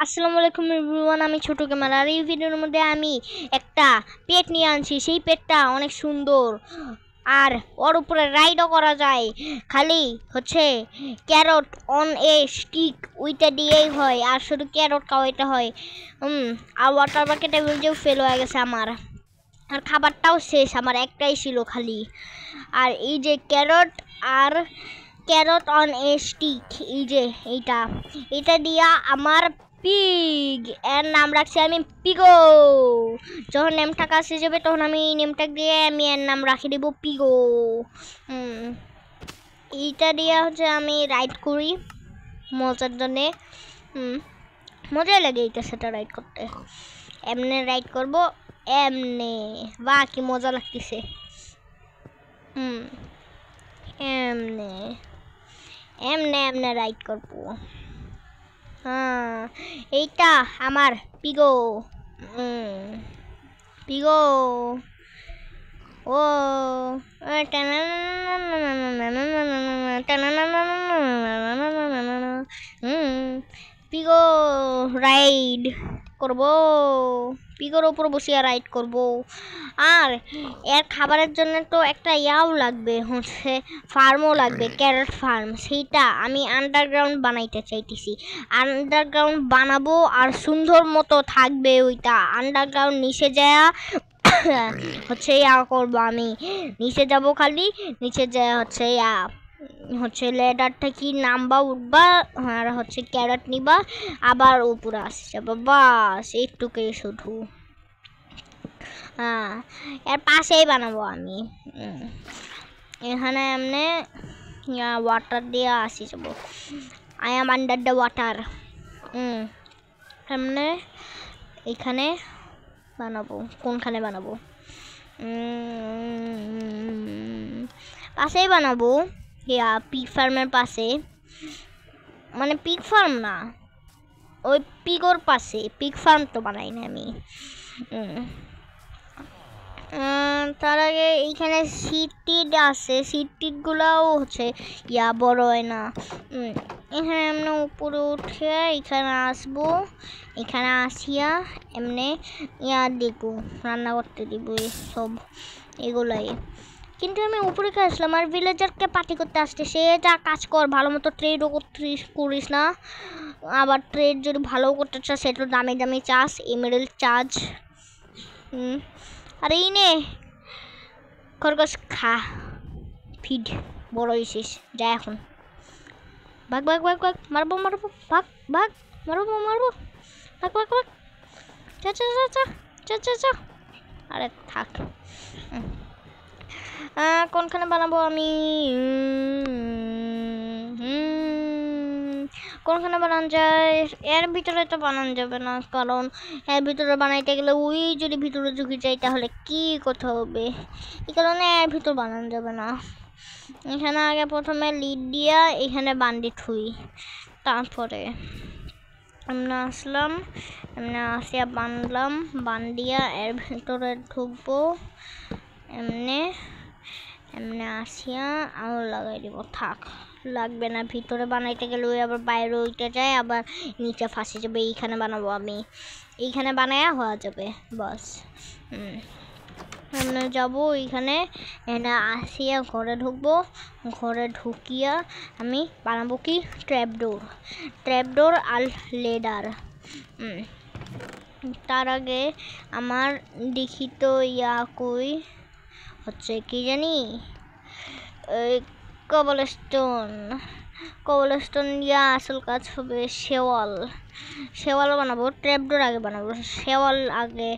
আসসালামু আলাইকুম এভরিওয়ান, আমি ছোট ক্যামেরা। আর এই ভিডিওর মধ্যে আমি একটা পেট নিয়ে আনছি। সেই পেটটা অনেক সুন্দর আর ওর উপরে রাইডও করা যায়। খালি হচ্ছে ক্যারট অন এ স্টিক ওইটা দিয়েই হয়, আর শুধু ক্যারট খাওয়াইতে হয়। আর ওয়াটার বাকেট টেবিল ফেল হয়ে গেছে আমার, আর খাবারটাও শেষ, আমার একটাই ছিল খালি। আর এই যে আর ক্যারট অন এ স্টিক, এই যে এটা দিয়া আমার পিগ এর নাম রাখছি আমি পিগো। যখন নেমটা কাছে যাবে তখন আমি নেমটা দিয়ে আমি এর নাম রাখি দেবো পিগো। এইটা দিয়ে হচ্ছে আমি রাইড করি মজার জন্যে। মজাই লাগে এইটা সেটা রাইড করতে। এমনি রাইড করব, এমনি বাহ কি মজা লাগতেছে। এমনি এমনি এমনি রাইড করবো। এইটা আমার পিগো। পিগো ও পিগো রাইড করব, পিগোর ওপর বসিয়া রাইড করব। আর এর খাবারের জন্য তো একটা ইয়াও লাগবে, হচ্ছে ফার্মও লাগবে, ক্যারট ফার্ম। সেইটা আমি আন্ডারগ্রাউন্ড বানাইতে চাইতেছি। আন্ডারগ্রাউন্ড বানাবো আর সুন্দর মতো থাকবে ওইটা। আন্ডারগ্রাউন্ড নিচে যায় হচ্ছে ইয়া করবো, আমি নিচে যাব, খালি নিচে যায় হচ্ছে লেডারটা কি নামবা উঠবা, আর হচ্ছে ক্যারট নিবা, আবার উপরে আসে যাবো, বাস এইটুকুই শুধু। এর পাশেই বানাবো আমি। এখানে এমনি ওয়াটার দিয়ে আসি যাবো। I am under the water. এমনি এখানে বানাবো, কোনখানে বানাবো? পাশেই বানাবো, পিগ ফার্মের পাশে, মানে পিগ ফার্ম না, ওই পিগোর পাশে। পিগ ফার্ম তো বানাই না আমি। তার আগে এইখানে সিট আছে, সিটগুলাও হচ্ছে বড় হয় না। এখানে এমনি উপরে উঠে এখানে আসবো, এখানে আসিয়া এমনি দেখবো, রান্না করতে দিব সব এগুলাই। কিন্তু আমি উপরে আসলাম আর ভিলেজারকে পার্টি করতে আসছে। সে যা কাজ কর, ভালো মতো ট্রেডও করিস না। আবার ট্রেড যদি ভালো করতে চাস সেটা দামি দামি চাস, এমেরাল্ড চার্জ। আর এই নে খরগোশ খা, ফিড বড় হয়েছিস, যা এখন ভাগ ভাগ ভাগ ভাগ, মারবো মারবো, ভাগ ভাগ, মারবো মারবো, ভাগ ভাগ ভাগ, চা চা চা চা চা চা চা। আরে থাক, কোনখানে বানাবো আমি? কোনখানে বানানো যায়? এর ভিতরে তো বানানো যাবে না, কারণ এর ভিতরে বানাইতে গেলে ওই যদি ভিতরে ঢুকে যায় তাহলে কি কথা হবে। এই কারণে এর ভিতর বানানো যাবে না। এখানে আগে প্রথমে লিড দিয়া এখানে বান্ডি থুই, তারপরে এমনি আসলাম, এমনি আসিয়া বানলাম, বান্ডিয়া এর ভিতরে ঢুকবো, এমনি এমনি আসিয়া আবার লাগাই দিব। থাক, লাগবে না, ভিতরে বানাইতে গেলে ওই আবার বাইরে উঠে যায়, আবার নিচে ফাঁসে যাবে। এইখানে বানাবো আমি, এইখানে বানায়া হওয়া যাবে, বাস। আমরা যাবো এইখানে, এটা আসিয়া ঘরে ঢুকবো, ঘরে ঢুকিয়া আমি বানাবো কি ট্র্যাপডোর আর লেডার। তার আগে আমার দেখি তো কই হচ্ছে কি জানি, কবলস্টোন আসল কাজ হবে। শেওয়াল বানাবো, ট্র্যাপডোর আগে বানাবো। শেওয়াল আগে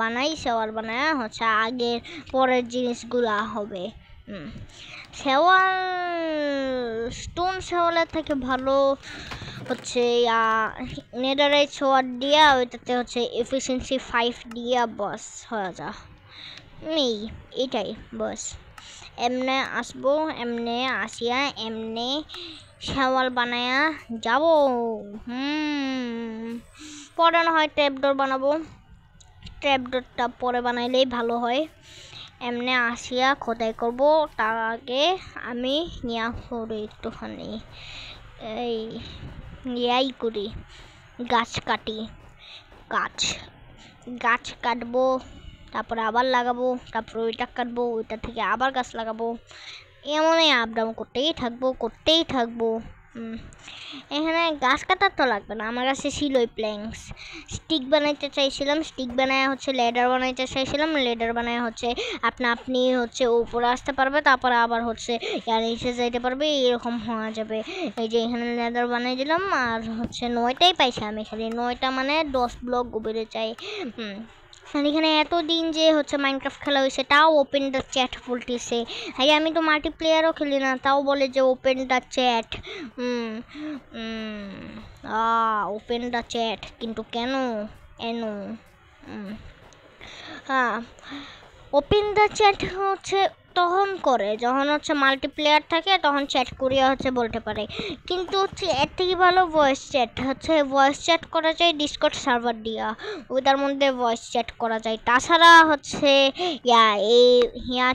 বানাই, শেওয়াল বানায় হচ্ছে আগে পরের জিনিসগুলা হবে। স্টোন শেওয়ালের থেকে ভালো হচ্ছে নেদারাইট সোয়ার্ড দিয়া, ওইটাতে হচ্ছে এফিসিয়েন্সি 5 দিয়া বস হয়ে যা নেই, এটাই বস। এমনে আসবো, এমনে আসিয়া এমনে শেওয়াল বানায়া যাব। পরে না হয় ট্র্যাপডোর বানাবো, ট্র্যাপডোরটা পরে বানাইলেই ভালো হয়। এমনি আসিয়া খোদাই করব, তার আগে আমি নিয়া করি একটুখানি, এই ইয়াই করি, গাছ কাটি, গাছ গাছ কাটবো, তারপরে আবার লাগাবো, তারপরে ওইটা কাটবো, ওইটা থেকে আবার গাছ লাগাবো, এমনই আপ ডাউন করতেই থাকবো। এখানে গাছ কাটার তো লাগবে না, আমার কাছে ছিল ওই প্ল্যাঙ্কস। স্টিক বানাইতে চাইছিলাম, স্টিক বানায় হচ্ছে লেডার বানাইতে চাইছিলাম, লেডার বানায় হচ্ছে আপনি হচ্ছে উপরে আসতে পারবে, তারপরে আবার হচ্ছে নিচে যাইতে পারবে, এরকম হওয়া যাবে। এই যে এখানে লেডার বানাই দিলাম, আর হচ্ছে 9টাই পাইছি আমি, খালি 9টা মানে 10 ব্লক বেড়ে যায়। আর এখানে এতদিন যে হচ্ছে মাইনক্রাফট খেলা হয়েছে, তাও ওপেন দ্য চ্যাট বলতেছে। হ্যাঁ, আমি তো মাল্টিপ্লেয়ারও খেলি না, তাও বলে যে open the chat. Open the chat, কিন্তু কেন হ্যাঁ, ওপেন দ্য চ্যাট হচ্ছে তখন করে যখন হচ্ছে মাল্টিপ্লেয়ার থাকে, তখন চ্যাট করিয়া হচ্ছে বলতে পারে। কিন্তু হচ্ছে এর থেকে ভালো ভয়েস চ্যাট করা যায় ডিসকর্ড সার্ভার দিয়া, ওইটার মধ্যে ভয়েস চ্যাট করা যায়। তাছাড়া হচ্ছে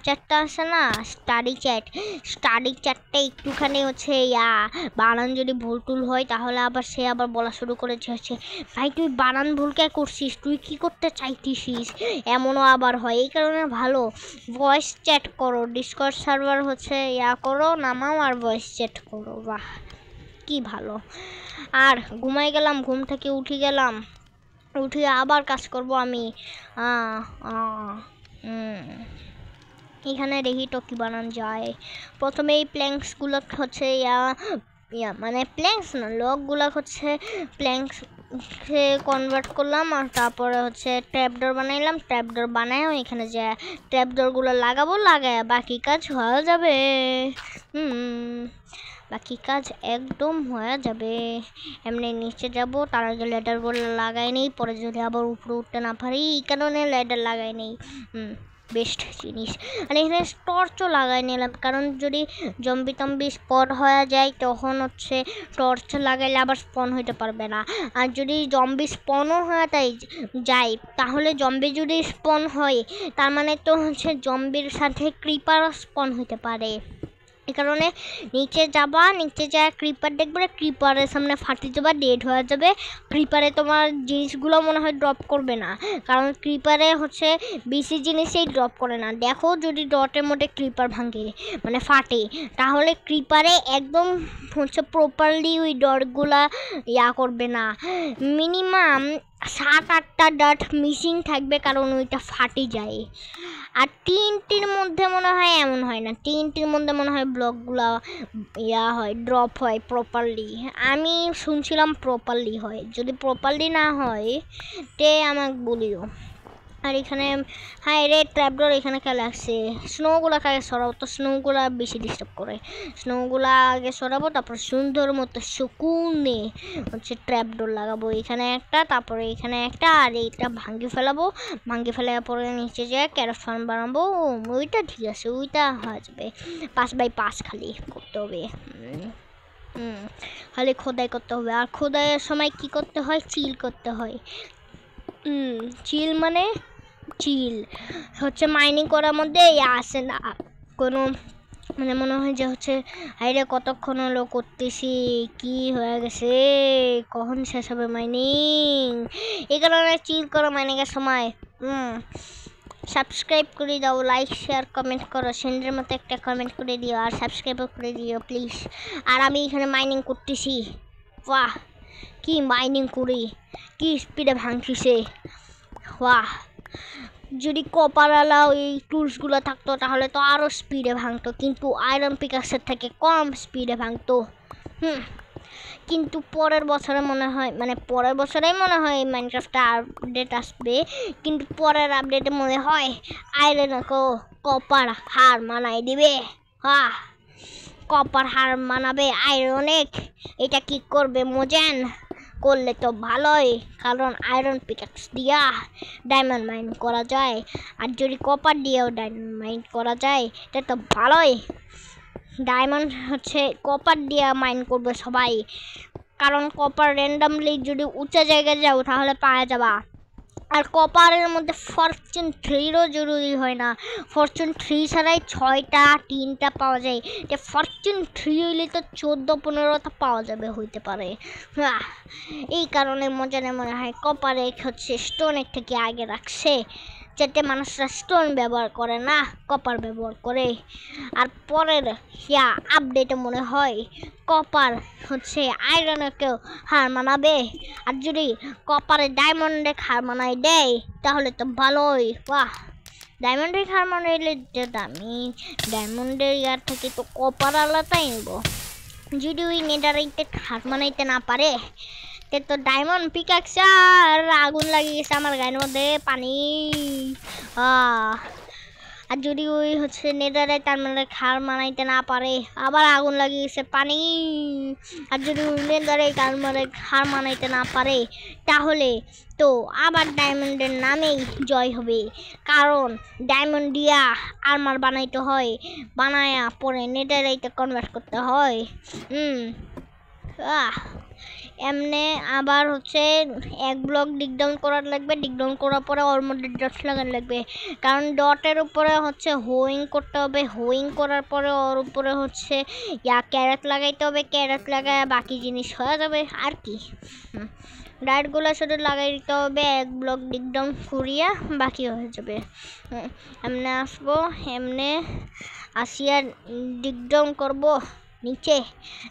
চ্যাটটা আছে না, স্টাডি চ্যাটটা একটুখানি হচ্ছে বানান যদি ভুল টুল হয়, তাহলে আবার সে আবার বলা শুরু করেছে হচ্ছে, ভাই তুই বানান ভুল কে করছিস, তুই কি করতে চাইতিস, এমনও আবার হয়। এই কারণে ভালো ভয়েস চ্যাট করো, ডিসকর্ড সার্ভার হচ্ছে করো, নামাও আর ভয়েস চ্যাট করো। বাহ, কি ভালো। আর ঘুমাই গেলাম, ঘুম থেকে উঠে আবার কাজ করব আমি। এখানে দেখি তো কি বানানো যায়। প্রথমে এই প্ল্যাঙ্কসগুলো হচ্ছে মানে প্ল্যাঙ্কস না, লগগুলো হচ্ছে প্ল্যাঙ্কস কনভার্ট করলাম, আর তারপরে হচ্ছে ট্র্যাপডোর বানাইলাম। ট্র্যাপডোর বানায় এখানে যে ট্র্যাপডোরগুলো লাগায় বাকি কাজ হয়ে যাবে। বাকি কাজ একদম হয়ে যাবে। এমনি নিচে যাব, তার আগে লেডারগুলো লাগাই নেই, পরে যদি আবার উপরে উঠতে না পারি, এই কারণে লেডার লাগাই নেই। বেস্ট জিনিস। আর এখানে টর্চও লাগাই নিলাম, কারণ যদি জম্বি স্পট হয়ে যায়, তখন হচ্ছে টর্চ লাগাইলে আবার স্পন হইতে পারবে না। আর যদি জম্বি স্পনও হয়ে যায়, তাহলে জম্বি যদি স্পন হয়, তার মানে তো হচ্ছে জম্বির সাথে ক্রিপারও স্পন হইতে পারে। এই কারণে নিচে যায় ক্রিপার দেখবে, ক্রিপারের সামনে ফাটি যাবে, ডেড হয়ে যাবে। ক্রিপারে তোমার জিনিসগুলো মনে হয় ড্রপ করবে না, কারণ ক্রিপারে হচ্ছে বেশি জিনিসেই ড্রপ করে না। দেখো, যদি ডটের মধ্যে ক্রিপার ভাঙে মানে ফাটে, তাহলে ক্রিপারে একদম হচ্ছে প্রপারলি ওই ডটগুলা করবে না। মিনিমাম 7-8টা ডট মিসিং থাকবে, কারণ ওইটা ফাটে যায়। আর টিনটির মধ্যে মনে হয় এমন হয় না, টিনটির মধ্যে মনে হয় ব্লকগুলো হয়, ড্রপ হয় প্রপারলি। আমি শুনছিলাম প্রপারলি হয়, যদি প্রপারলি না হয় তে আমাকে বলিও। আর এখানে রেড ট্র্যাপডোর এখানে কে লাগছে, স্নোগুলো আগে সরাবো, তো স্নোগুলো বেশি ডিস্টার্ব করে। স্নোগুলো আগে সরাবো, তারপর সুন্দর মতো সুকুনে হচ্ছে ট্র্যাপডোর লাগাবো। এখানে একটা, তারপরে এখানে একটা, আর এইটা ভাঙ্গি ফেলার পরে নিচে যায় ক্যারট ফার্ম বানাবো। ওইটা ঠিক আছে, ওইটা হয়ে যাবে। 5x5 খালি করতে হবে। খালি খোদাই করতে হবে। আর খোদাইয়ের সময় কি করতে হয়, চিল করতে হয়। চিল হচ্ছে মাইনিং করার মধ্যে আসে না কোনো, মানে মনে হয় যে হচ্ছে আরে কতক্ষণ হলো করতেছি, কি হয়ে গেছে, কখন শেষ হবে মাইনিং। এই কারণে চিল করো মাইনিংয়ের সময়। সাবস্ক্রাইব করে দাও, লাইক শেয়ার কমেন্ট করো, সেন্ডের মতো একটা কমেন্ট করে দিও, আর সাবস্ক্রাইবও করে দিও প্লিজ। আর আমি এখানে মাইনিং করতেছি, বাহ কি মাইনিং করি, কি স্পিডে ভাঙতেছে, বাহ। যদি কপারওয়ালা ওই টুলসগুলো থাকতো, তাহলে তো আরও স্পিডে ভাঙতো, কিন্তু আয়রন পিকাক্সের থেকে কম স্পিডে ভাঙতো। কিন্তু পরের বছরেই মনে হয় মাইনক্রাফটে আপডেট আসবে, কিন্তু পরের আপডেটে মনে হয় আয়রনকেও কপার হার মানাই দিবে। কপার হার মানাবে আয়রনিক। এটা কি করবে মোজেন? করলে তো ভালোই, কারণ আয়রন পিকাক্স দিয়া ডায়মন্ড মাইন করা যায়, আর যদি কপার দিয়েও ডায়মন্ড মাইন করা যায়, এটা তো ভালোই। ডায়মন্ড হচ্ছে কপার দিয়ে মাইন করবে সবাই, কারণ কপার র্যান্ডামলি যদি উঁচা জায়গায় যাও তাহলে পাওয়া যাবা, আর কপারের মধ্যে ফরচুন 3-ও জরুরি হয় না, ফরচুন 3 ছাড়াই 6টা 3টা পাওয়া যায়। এটা ফরচুন 3 হইলে তো 14-15টা পাওয়া যাবে হইতে পারে। এই কারণে মনে হয় কপারে হচ্ছে স্টোনের থেকে আগে রাখছে, যাতে মানুষরা স্টোন ব্যবহার করে না, কপার ব্যবহার করে। আর পরের আপডেটে মনে হয় কপার হচ্ছে আয়রনকেও হার মানাবে। আর যদি কপারে ডায়মন্ডে হার মানায় দেয় তাহলে তো ভালোই। বাহ, ডায়মন্ডের হার মানাইলে যে দামি, ডায়মন্ডের ইয়ার থেকে তো কপার আলাদাই নেব। যদি ওই নেডারাইটে হার মানাইতে না পারে তো ডায়মন্ড পিকাক্স। আর আগুন লাগিয়ে গেছে আমার গায়ের মধ্যে, পানি। আর যদি ওই হচ্ছে নেডারাইট তার মানে হার মানাইতে না পারে, আবার আগুন লাগিয়ে গেছে, পানি। আর যদি ওই নেডারাইট তার মানে হার মানাইতে না পারে তাহলে তো আবার ডায়মন্ডের নামেই জয় হবে, কারণ ডায়মন্ড দিয়া আর্মার বানাইতে হয়, বানায়া পরে নেডারাইটে কনভার্ট করতে হয়। এমনে আবার হচ্ছে এক ব্লক ডিগডাউন করার লাগবে, ডিগডাউন করার পরে ওর মধ্যে ডট লাগানো লাগবে, কারণ ডটের উপরে হচ্ছে হোয়িং করতে হবে, হোয়িং করার পরে ওর উপরে হচ্ছে ক্যারেট লাগাইতে হবে, ক্যারেট লাগায় বাকি জিনিস হয়ে যাবে আর কি। ডায়েটগুলো শুধু লাগাই দিতে হবে, এক ব্লক ডিগডাউন করিয়া বাকি হয়ে যাবে। এমনি আসবো, এমনি আসিয়া ডিগডাউন করবো নিচে,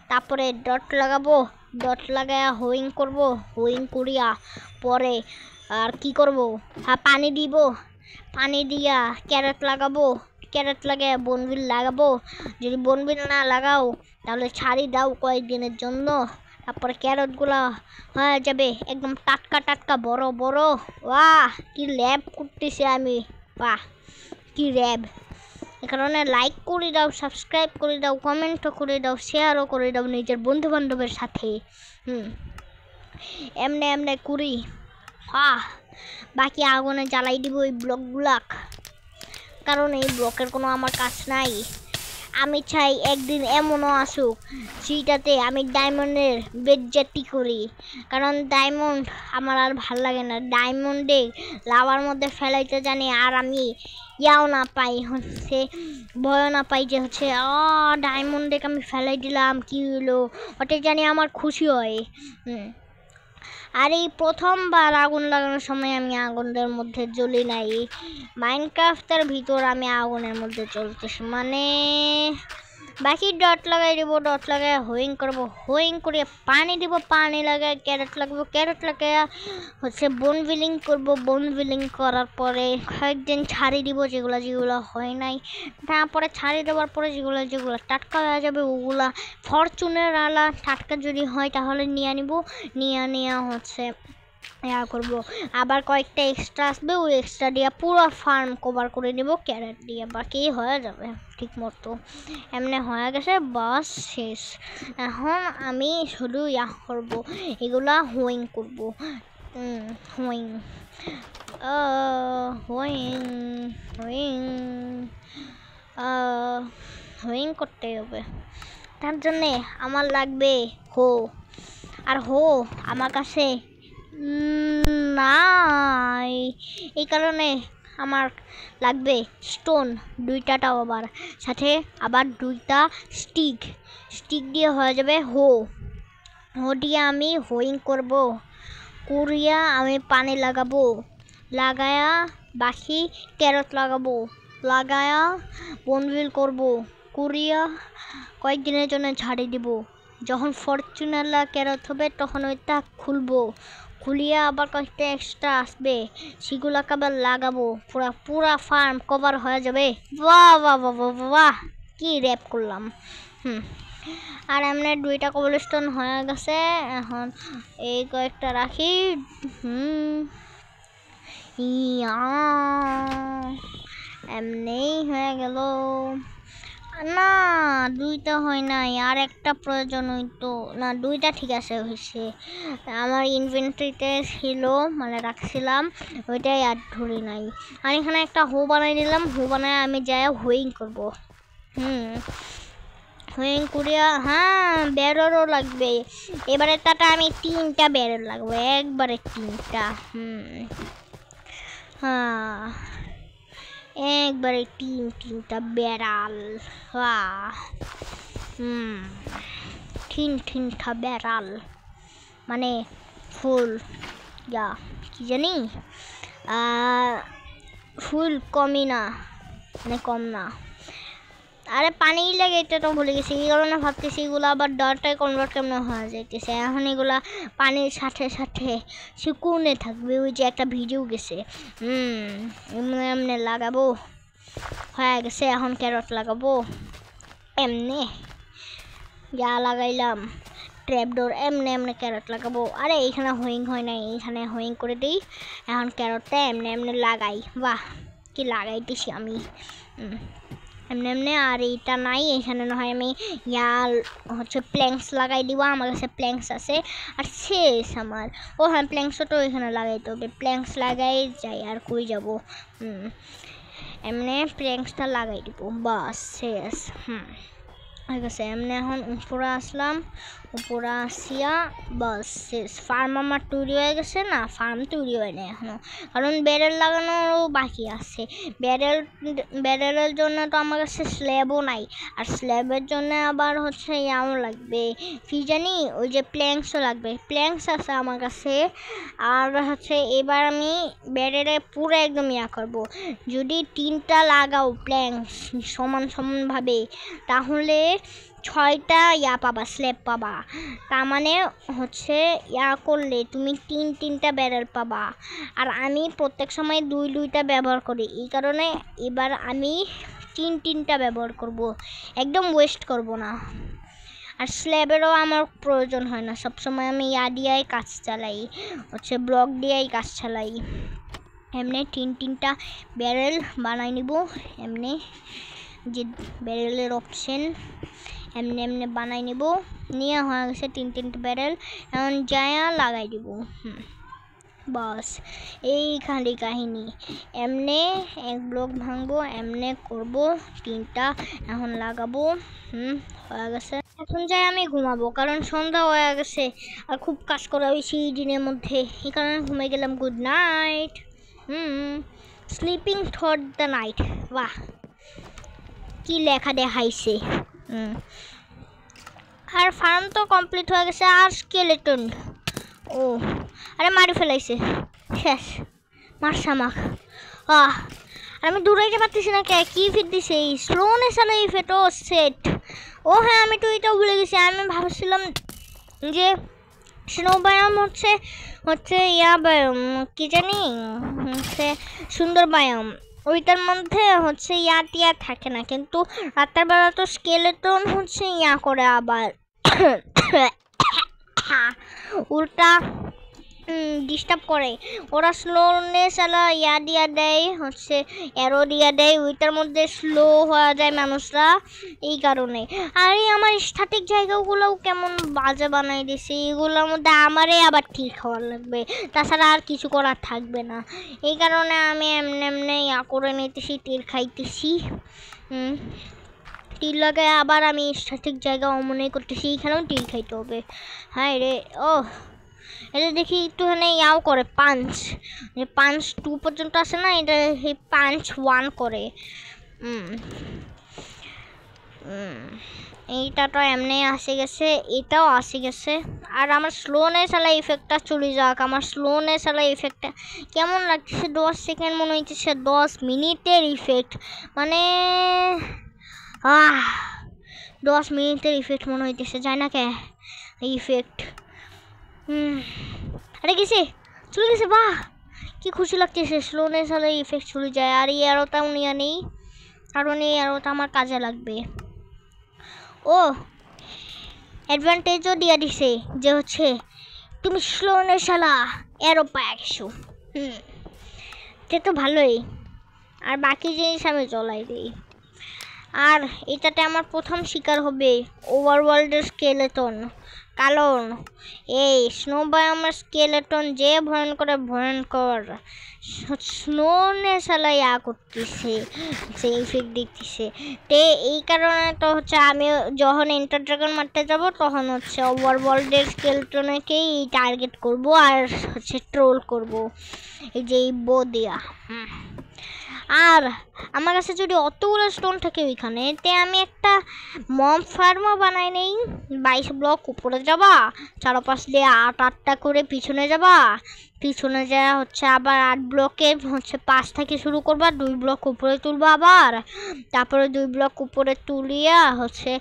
তারপরে ডট লাগাবো, ডট লাগায়া হোয়িং করব, হোয়িং করিয়া পরে আর কি করব, পানি দিব, পানি দিয়া ক্যারেট লাগাবো, ক্যারেট লাগায় বনবিল লাগাবো। যদি বনবিল না লাগাও তাহলে ছাড়ি দাও কয়েকদিনের জন্য, তারপরে ক্যারেটগুলো হয়ে যাবে একদম টাটকা টাটকা বড় বড়। বাহ, কি ল্যাব করতেছি আমি, বাহ কি র্যাব। এ কারণে লাইক করে দাও, সাবস্ক্রাইব করে দাও, কমেন্টও করে দাও, শেয়ারও করে দাও নিজের বন্ধু বান্ধবের সাথে। এমনে এমনে করি। বাকি আগুনে জ্বালাই দিব এই ব্লকগুলাক, কারণ এই ব্লকের কোনো আমার কাজ নাই। আমি চাই একদিন এমনও আসুক যেটাতে আমি ডায়মন্ডের বেজ্জাতি করি, কারণ ডায়মন্ড আমার আর ভাল লাগে না। ডায়মন্ডে লাভার মধ্যে ফেলাইতে জানি, আর আমি ইয়াও না পাই, হচ্ছে ভয়ও না পাই যে হচ্ছে ডায়মন্ডে আমি ফেলাই দিলাম কি হলো, ওটা জানি আমার খুশি হয়। আর এই প্রথমবার আগুন লাগানোর সময় আমি আগুনের মধ্যে জ্বলি নাই, মাইনক্রাফটের ভিতর আমি আগুনের মধ্যে জ্বলতেছি, মানে বাকি ডট লাগাই দিব, ডট লাগাই হোয়িং করবো, হোয়িং করে পানি দিব, পানি লাগাই ক্যারেট লাগাবো, ক্যারেট লাগাই হচ্ছে বোন বিলিং করবো, বোন বিলিং করার পরে কয়েকদিন ছাড়ি দিব যেগুলো যেগুলো হয় নাই, তারপরে ছাড়ি দেওয়ার পরে যেগুলো যেগুলো টাটকা হয়ে যাবে ওগুলা ফরচুনের আলা টাটকা যদি হয় তাহলে নিয়ে নিব, নিয়ে হচ্ছে করবো। আবার কয়েকটা এক্সট্রা আসবে, ওই এক্সট্রা দিয়ে পুরো ফার্ম কভার করে নেব ক্যারেট দিয়ে, বাকি হয়ে যাবে ঠিক মতো। এমনি হয়ে গেছে, বাস শেষ। এখন আমি শুধু করবো, এগুলা হোয়িং করবো, হোয়িং হোয়িং হোয়িং হোয়িং করতে হবে। তার জন্যে আমার লাগবে আর আমার কাছে নাই, এই কারণে আমার লাগবে স্টোন 2টাও, আবার সাথে আবার 2টা স্টিক দিয়ে হয়ে যাবে হো দিয়ে আমি হোয়িং করব, করিয়া আমি পানি লাগাবো, লাগায়া বাকি ক্যারট লাগাবো, লাগায়া বনবিল করব, করিয়া কয়েকদিনের জন্য ছাড়ি দিব। যখন ফরচুনালা ক্যারট হবে তখন ওইটা খুলবো, খুলিয়ে আবার কয়েকটা এক্সট্রা আসবে, সেগুলোকে আবার লাগাবো, পুরা ফার্ম কভার হয়ে যাবে। বাহ বাহ বাহ বাহ বাহ, কি র্যাপ করলাম। আর এমনি 2টা কবলস্টোন হয়ে গেছে, এখন এই কয়েকটা রাখি। এমনি হয়ে গেল না, 2টা হয় নাই, আর একটা প্রয়োজন হইতো না, 2টা ঠিক আছে হয়েছে, আমার ইনভেন্টরিতে ছিল মানে রাখছিলাম, ওইটাই আর ধরি নাই। আর এখানে একটা হো বানাই নিলাম, হো বানায় আমি যাই হোয়িং করব, হোয়িং করিয়া ব্যারেলও লাগবে, এবারে তাটা আমি 3টা ব্যারেল লাগবে, একবারে 3টা। একবারে তিনটা বেড়াল। তিনটা বেড়াল মানে ফুল কি জানি ফুল কমই না মানে কম না। আরে পানি লাগে এটা তো ভুলে গেছি, এই কারণে ভাবতেছি এগুলো আবার ডটায় কনভার্ট কেমন হয়ে যাইতেছে। এখন এগুলা পানির সাথে সাথে শুকুনে থাকবে। ওই যে একটা ভিডিও গেছে এমনি লাগাবো, হয়ে গেছে। এখন ক্যারট লাগাবো এমনি লাগাইলাম ট্র্যাপডোর এমনি ক্যারট লাগাবো। আরে এইখানে হোয়িং হয় নাই, এইখানে হোয়িং করে দিই। এখন ক্যারটটা এমনি লাগাই। বাহ কি লাগাইতেছি আমি এমনি। আর এইটা নাই, এখানে না হয় আমি হচ্ছে প্ল্যাঙ্কস লাগাই দিব। আমার কাছে প্ল্যাঙ্কস আছে আর শেষ আমার। ও হ্যাঁ প্ল্যাঙ্কসও তো এখানে লাগাইতে হবে। প্ল্যাঙ্কস লাগাই যাই আর কই যাব। এমনি প্ল্যাঙ্কসটা লাগাই দিব, বাস শেষ। ঠিক আছে এমনি এখন উপরে আসলাম, উপরে আসিয়া বাস শেষ। ফার্ম আমার তৈরি হয়ে গেছে না, ফার্ম তৈরি হয় না এখনও, কারণ ব্যারেল লাগানোরও বাকি আছে। ব্যারেলের জন্য তো আমার কাছে স্ল্যাবও নাই, আর স্ল্যাবের জন্য আবার হচ্ছে ইয়াও লাগবে কি জানি, ওই যে প্ল্যাঙ্কসও লাগবে। প্ল্যাঙ্কস আছে আমার কাছে। আর হচ্ছে এবার আমি ব্যারেলে পুরো একদম করবো। যদি 3টা লাগাও প্ল্যাঙ্কস সমানভাবে, তাহলে 6টা পাবা, স্ল্যাব পাবা। তার মানে হচ্ছে করলে তুমি 3টা ব্যারেল পাবা। আর আমি প্রত্যেক সময় 2টা ব্যবহার করি, এই কারণে এবার আমি 3টা ব্যবহার করব, একদম ওয়েস্ট করব না। আর স্ল্যাবেরও আমার প্রয়োজন হয় না, সবসময় আমি দিয়েই কাজ চালাই, হচ্ছে ব্লক দিয়েই কাজ চালাই। এমনি 3টা ব্যারেল বানাই নিব। এমনি যে ব্যারেলের অপশন এমনি বানাই নিব। নিয়ে হয়ে গেছে 3টা ব্যারেল। এখন যায়া লাগাই দিব। বাস এইখানে কাহিনী। এমনি এক ব্লক ভাঙবো, এমনি করব 3টা। এখন লাগাবো। হয়ে গেছে। এখন যাই আমি ঘুমাবো, কারণ সন্ধ্যা হয়ে গেছে আর খুব কাজ করা হয়েছে এই দিনের মধ্যে, এই কারণে ঘুমিয়ে গেলাম। Good night. Sleeping through the night. বাহ কি লেখা দেখাইছে। আর ফার্ম তো কমপ্লিট হয়ে গেছে। আর স্কেলেটন, ও আরে মারি ফেলাইছে, শেষ মারছে আমাক। আর আমি দৌড়াইতে পারতেছি না। কি ইফেক্ট দিছে? এই স্লোনেস আলা ইফেক্ট। ও সেট। ও হ্যাঁ আমি তো এটাও ভুলে গেছি। আমি ভাবছিলাম যে স্নো বায়াম হচ্ছে বায়াম কি জানি, হচ্ছে সুন্দর বায়াম, ওইটার মধ্যে হচ্ছে টিয়া থাকে না, কিন্তু রাতের বেলা তো স্কেলেটন হচ্ছে করে আবার উল্টা ডিস্টার্ব করে। ওরা স্লোনেস আলা দিয়া দেয়, হচ্ছে অ্যারো দিয়া দেয়, ওইটার মধ্যে স্লো হয়ে যায় মানুষরা, এই কারণে। আর এই আমার স্ট্যাটিক জায়গাগুলোও কেমন বাজে বানাই দিছে, এগুলোর মধ্যে আমারই আবার ঠিক হওয়ার লাগবে, তাছাড়া আর কিছু করার থাকবে না। এই কারণে আমি এমনি করে নিতেছি, তীর খাইতেছি। তীর লাগায় আবার আমি সঠিক জায়গা মনে করতেছি, এখানেও তীর খাইতে হবে। হ্যাঁ রে, ও এটা দেখি একটুখানি করে পাঞ্চ, 2 পর্যন্ত আসে না, এটা সেই 1 করে। এইটা তো এমনি আসে গেছে, এটাও আসে গেছে। আর আমার স্লোনেস আলা ইফেক্টটা চলে যাক। আমার স্লোনেস আলা ইফেক্টটা কেমন লাগতেছে? 10 সেকেন্ড মনে হইতেছে 10 মিনিটের ইফেক্ট, মানে 10 মিনিটের ইফেক্ট মনে হইতেছে, যায় না কে ইফেক্ট। আরে গেছে, চলে গেছে। বাহ কি খুশি লাগতেছে, স্লোনেস হলে ইফেক্ট চলে যায়। আর এই অ্যারোটাও নিয়ে নেই, কারণ এই অ্যারোটা আমার কাজে লাগবে। ও অ্যাডভান্টেজও দিয়ে দিছে যে হচ্ছে তুমি স্লোনেস হলা অ্যারো পায় গেছো। সে তো ভালোই। আর বাকি জিনিস আমি চলাই দিই। আর এটাতে আমার প্রথম শিকার হবে ওভারওয়ার্ল্ডের স্কেলেটন। কারণ এই স্নো বায়োমের স্কেলেটন যে ভয়ঙ্কর স্নো নেশালা ইয়া করতেছে, যে ইফেক্ট দিতেছে। তে এই কারণে তো হচ্ছে আমি যখন এন্টার ড্রাগন মারতে যাব তখন হচ্ছে ওভারওয়ার্ল্ডের স্কেলেটনকেই টার্গেট করব আর হচ্ছে ট্রোল করব এই যে এই বো দিয়া। আর আমার কাছে যদি অতগুলো স্টোন থাকে ওইখানে, তে আমি একটা মম ফার্মও বানাই নেই। 22 ব্লক উপরে যাবা, চারপাশ দিয়ে 8টা করে পিছনে যাবা, পিছনে যাওয়া হচ্ছে আবার 8 ব্লকে হচ্ছে 5 থেকে শুরু করবা, 2 ব্লক উপরে তুলবা আবার, তারপরে 2 ব্লক উপরে তুলিয়া হচ্ছে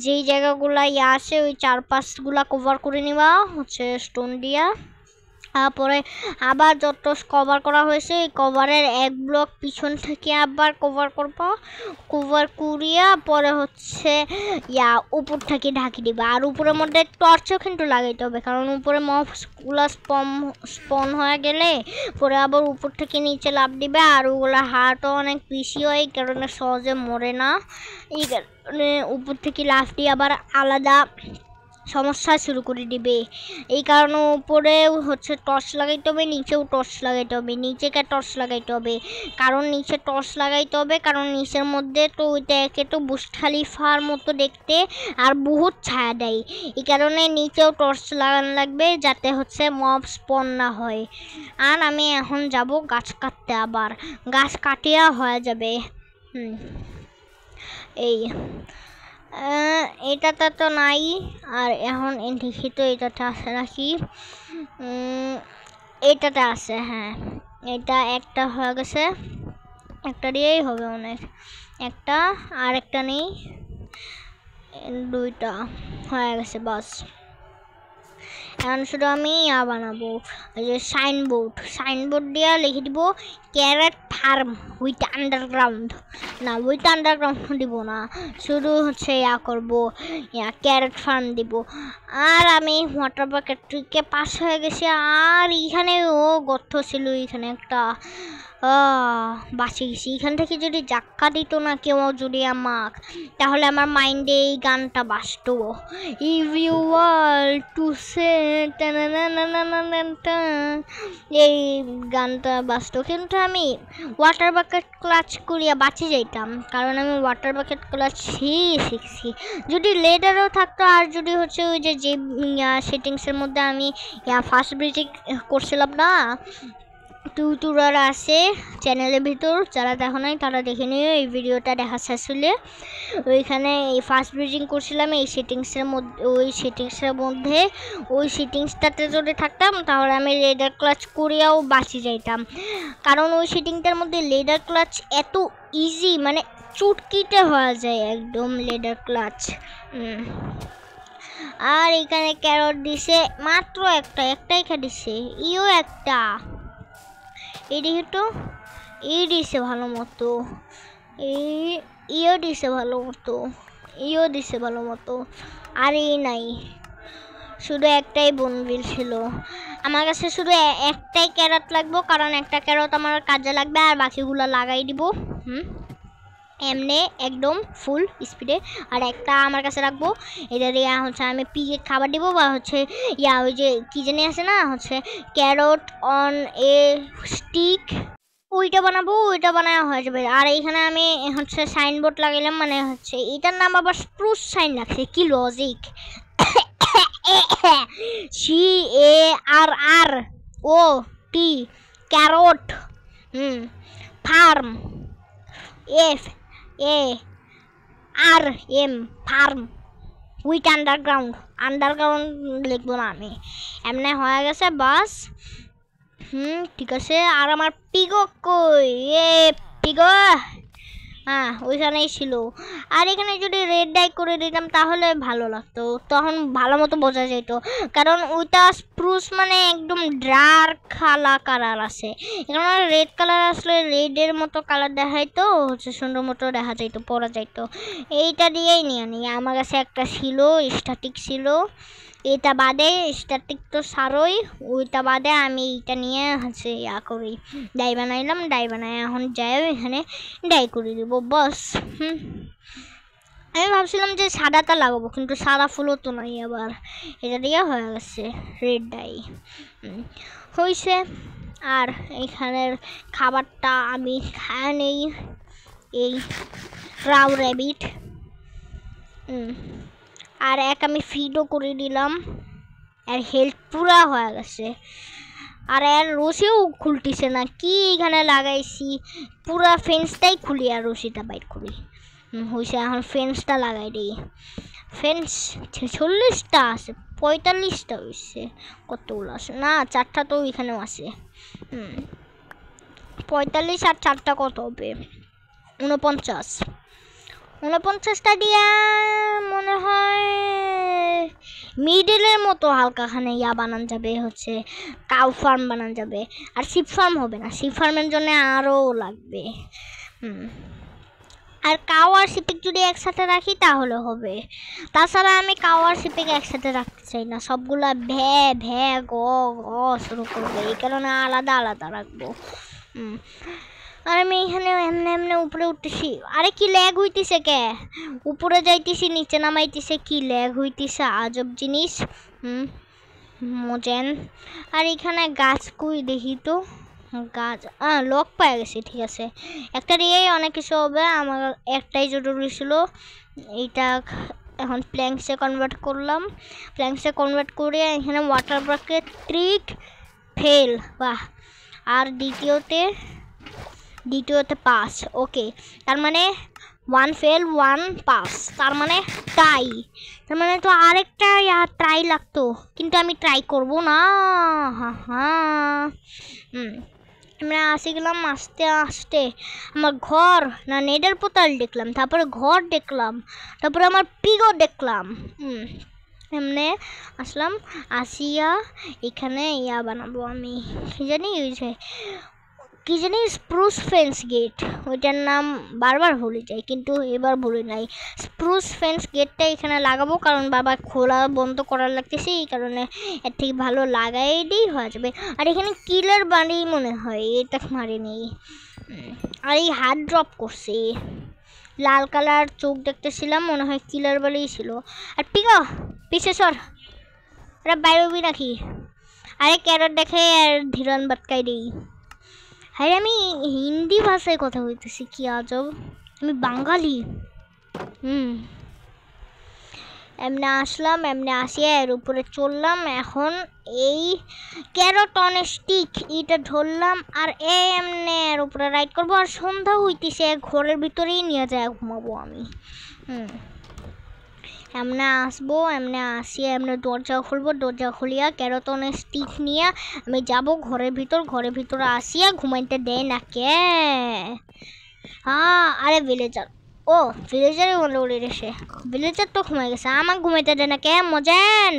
যেই জায়গাগুলো আছে ওই 4-5গুলা কভার করে নিবা হচ্ছে স্টোন দিয়া। তারপরে আবার যত কভার করা হয়েছে এই কভারের 1 ব্লক পিছন থেকে আবার কভার করবো, কভার করিয়া পরে হচ্ছে উপর থেকে ঢাকি দিবা। আর উপরের মধ্যে টর্চও কিন্তু লাগাইতে হবে, কারণ উপরে মবগুলা স্পন হয়ে গেলে পরে আবার উপর থেকে নিচে লাফ দিবে, আর ওগুলা হার্টও অনেক বেশি হয়, এই কারণে সহজে মরে না। এই কারণে উপর থেকে লাফ দিয়ে আবার আলাদা সমস্যা শুরু করে দিবে। এই কারণে উপরেও হচ্ছে টর্চ লাগাইতে হবে, নিচেও টর্চ লাগাইতে হবে, নিচেকে টর্চ লাগাইতে হবে, কারণ নিচে টর্চ লাগাইতে হবে কারণ নিচের মধ্যে তো ওইটা একে তো বুর্জ খলিফার মতো দেখতে আর বহুত ছায়া দেয়, এই কারণে নিচেও টর্চ লাগানো লাগবে যাতে হচ্ছে মব স্পন না হয়। আর আমি এখন যাব গাছ কাটতে, আবার গাছ কাটিয়া হয়ে যাবে। এই এটাতে তো নাই, আর এখন দেখি তো এটাতে আছে নাকি, এটাতে আছে, হ্যাঁ এটা একটা হয়ে গেছে, একটা দিয়েই হবে অনেক, একটা আর একটা নেই, 2টা হয়ে গেছে বাস। এখন শুধু আমি বানাবো ওই যে সাইনবোর্ড দিয়ে লিখে দিব ক্যারেট ফার্ম উইথ আন্ডারগ্রাউন্ড, না উইথ আন্ডারগ্রাউন্ড দিব না, শুধু হচ্ছে করবো ক্যারেট ফার্ম দিব। আর আমি ওয়াটার বাকেট থেকে পাস হয়ে গেছি, আর এইখানে গর্ত ছিল, এইখানে একটা বাঁচে গেছি। এখান থেকে যদি জাক্কা দিত না কেউ যদি আমাক, তাহলে আমার মাইন্ডে এই গানটা বাসতো, if you want to say, এই গানটা বাসতো। কিন্তু আমি ওয়াটার বাকেট ক্লাচ করিয়া বাঁচে যাইতাম, কারণ আমি ওয়াটার বাকেট ক্লাচ শিখছি। যদি লেডারও থাকতো, আর যদি হচ্ছে ওই যে সেটিংসের মধ্যে আমি ফার্স্ট ব্রিজিং করছিলাম না, টিউটোরিয়াল আছে চ্যানেলের ভিতর, যারা দেখো নাই তারা দেখে নিও, এই ভিডিওটা দেখা শেষ হলে ওইখানে এই ফার্স্ট ব্রিজিং করছিলাম এই সেটিংসের মধ্যে, ওই সেটিংসটাতে যদি থাকতাম তাহলে আমি লেডার ক্লাচ করিয়াও বাঁচি যাইতাম, কারণ ওই সেটিংসটার মধ্যে লেডার ক্লাচ এত ইজি, মানে চুটকিতে হওয়া যায় একদম লেডার ক্লাচ। আর এখানে ক্যারট দিছে মাত্র একটাই দিছে, ইও একটা, এদিকে তো এই দিছে ভালো মতো, ইও দিছে ভালো মতো, আর এই নাই, শুধু একটাই বনবিল ছিল। আমার কাছে শুধু একটাই ক্যারট লাগবে, কারণ একটা ক্যারট আমার কাজে লাগবে, আর বাকিগুলো লাগাই দিব এমনি একদম ফুল স্পিডে। আর একটা আমার কাছে রাখবো, এটা দিয়ে হচ্ছে আমি পিকে খাবার দিব, বা হচ্ছে ওই যে কি জানি আছে না, হচ্ছে ক্যারট অন এ স্টিক, ওইটা বানাবো, ওইটা বানানো হয়ে যাবে। আর এইখানে আমি হচ্ছে সাইনবোর্ড লাগাইলাম, মানে হচ্ছে এটার নাম আবার স্প্রুস সাইন রাখছে, কি logic. CARROT carrot, farm FARM farm with underground লিখবো না আমি, এমনি হয়ে গেছে বাস। ঠিক আছে। আর আমার পিগো কই, পিগো, হ্যাঁ ওইখানেই ছিল। আর এখানে যদি রেড ডাই করে দিতাম তাহলে ভালো লাগতো, তখন ভালো মতো বোঝা যেত, কারণ ওইটা স্প্রুস মানে একদম ডার্ক কালার আছে, এখানে রেড কালার আসলে রেডের মতো কালার দেখাইতো, হচ্ছে সুন্দর মতো দেখা যাইতো, পরা যাইতো। এইটা দিয়েই নিয়ে আমার কাছে একটা ছিল, স্ট্যাটিক ছিল, এটা বাদে স্ট্যাটিক তো সারই, ওইটা বাদে আমি এইটা নিয়ে হচ্ছে করি, ডাই বানাইলাম, ডাই বানাই এখন যাই এখানে ডাই করে দিব বস। আমি ভাবছিলাম যে সাদাটা লাগাবো, কিন্তু সাদা ফুলও তো নাই, আবার এটা দিয়ে হয়ে গেছে রেড ডাই হয়েছে। আর এখানের খাবারটা আমি খায় নেই, এই রাউ র্যাবিট। আর আমি ফিডও করে দিলাম, আর হেলথ পুরা হয়ে গেছে। আর এর রশিও খুলতেছে না, কি এখানে লাগাইছি পুরা ফেন্সটাই খুলি আর রশিটা বাইর করি। হয়েছে, এখন ফেন্সটা লাগাই দিই। ফেন্স 46টা আছে, 45টা হয়েছে, কতগুলো আছে না, 4টা তো এখানেও আছে। 45 আর 4টা কত হবে, 49টা দিয়ে মনে হয় মিডলের মতো হালকাখানে বানানো যাবে, হচ্ছে কাউ ফার্ম বানানো যাবে। আর শিপ ফার্ম হবে না, শিপ ফার্মের জন্য আরও লাগবে। আর কাউ আর শিপিক যদি একসাথে রাখি তাহলে হবে, তাছাড়া আমি কাউ আর শিপিক একসাথে রাখতে চাই না, সবগুলা ভ্যা ভ্যা গ গ শুরু করবে, এই কারণে আলাদা আলাদা রাখবো। আর আমি এখানে এমনি এমনি উপরে উঠতেছি, আরে কি ল্যাগ হইতেছে, কে উপরে যাইতেছি নিচে নামাইতেছে, কি ল্যাগ হইতেছে, আজব জিনিস। মজেন। আর এখানে গাছ কই দেখি তো, গাছ লক পাই গেছি, ঠিক আছে, একটা দিয়েই অনেক কিছু হবে। আমার একটাই জরুরি ছিল, এইটা এখন প্ল্যাঙ্কসে কনভার্ট করলাম। প্ল্যাঙ্কসে কনভার্ট করে এখানে ওয়াটার বাকেট ট্রিক ফেল, বাহ। আর দ্বিতীয়তে পাস, ওকে, তার মানে 1 ফেল 1 পাস, তার মানে ট্রাই, তার মানে তো আরেকটা ট্রাই লাগতো, কিন্তু আমি ট্রাই করবো না। আমরা আসে গেলাম আস্তে আস্তে, আমার ঘর না নেডার পোতাল দেখলাম, তারপরে ঘর দেখলাম, তারপরে আমার পিগও দেখলাম। এমনি আসলাম, আসিয়া এখানে বানাবো আমি, কি জানি স্প্রুস ফেন্স গেট, ওইটার নাম বারবার ভুলে যাই, কিন্তু এবার ভুলে নাই। স্প্রুস ফেন্স গেটটা এখানে লাগাবো, কারণ বাবা খোলা বন্ধ করার লাগতেছে, এই কারণে এর থেকে ভালো লাগাই দিই হয়ে যাবে। আর এখানে কিলার বাড়ি মনে হয়, এটা মারিনি। আর এই হাত ড্রপ করছে, লাল কালার চোখ দেখতেছিলাম, মনে হয় কিলার বাড়িই ছিল। আর পিছে সর, ওরা বাইরবি নাকি? আরে ক্যারট দেখে আর ধীরান বাটকাই দিই। হ্যাঁ, আমি হিন্দি ভাষায় কথা বলতেছি, কি আজব, আমি বাঙালি। এমনি আসলাম, এমনি আসিয়া এর উপরে চললাম। এখন এই ক্যারটন স্টিক এটা ধরলাম, আর এমনি এর উপরে রাইড করবো। আর সন্ধ্যা হইতেছে, ঘরের ভিতরেই নিয়ে যায় ঘুমাবো আমি। এমনি আসবো, এমনি আসিয়া এমনি দরজা খুলবো, দরজা খুলিয়া ক্যারটনের স্টিক নিয়ে আমি যাব ঘরের ভিতরে আসিয়া ঘুমাইতে দেয় না কে। আরে ভিলেজার, ও ভিলেজারে বলে উড়ে গেছে, ভিলেজার তো ঘুমাই গেছে, আমার ঘুমাইতে দেয় না কে, মজান,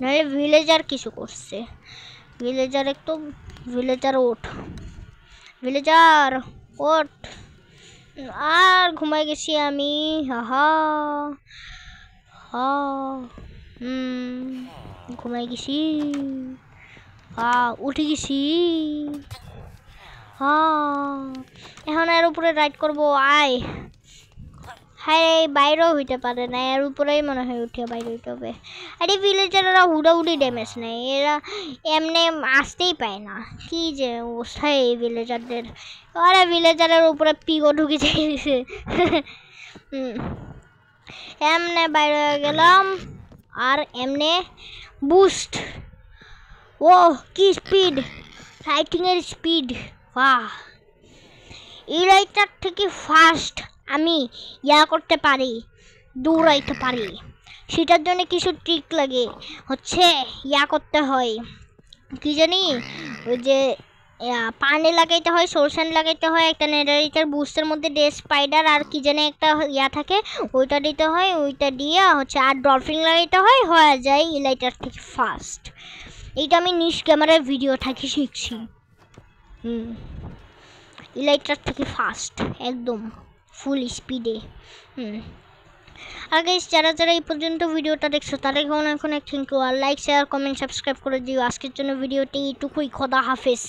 নাহলে ভিলেজার কিছু করছে। ভিলেজার ওঠ, ভিলেজার ওঠ। আর ঘুমাই গেছি আমি, ঘুমাই গেছি, উঠে গেছি। এখন এর উপরে রাইড করবো, আয়। হ্যাঁ, বাইরেও হইতে পারে না, এর উপরেই মনে হয় উঠে বাইরে হইতে হবে। আরে ভিলেজাররা হুড়াহুড়ি ড্যামেজ নেয়, এরা এমনি আসতেই পায় না, কি যে অবস্থায় এই ভিলেজারদের। আরে ভিলেজারের উপরে পিগো ঢুকে যাইছে। এমনে বাইরে হয়ে গেলাম, আর এমনে বুস্ট, ও কি স্পিড, রাইটিংয়ের স্পিড, বাহ। এই রাইটার থেকে ফাস্ট আমি করতে পারি, দৌড়াইতে পারি। সেটার জন্য কিছু ট্রিক লাগে, হচ্ছে করতে হয়, কি জানি, ওই যে পানি লাগাইতে হয়, সোলশান লাগাইতে হয়, একটা নেডারিটার বুস্টের মধ্যে ডে স্পাইডার আর কি জানি একটা থাকে, ওইটা দিতে হয়, ওইটা দিয়ে হচ্ছে আর ডলফিন লাগাইতে হয়, হয়ে যায় ইলাইটার থেকে ফাস্ট। এইটা আমি নিজ ক্যামেরার ভিডিও থেকে শিখছি। ইলাইটার থেকে ফাস্ট একদম ফুল স্পিডে। আর গাইস, যারা এই পর্যন্ত ভিডিওটা দেখছো তাদের অনেক অনেক থ্যাংক ইউ। আর লাইক শেয়ার কমেন্ট সাবস্ক্রাইব করে দিও। আজকের জন্য ভিডিওটি এইটুকুই, খোদা হাফেজ।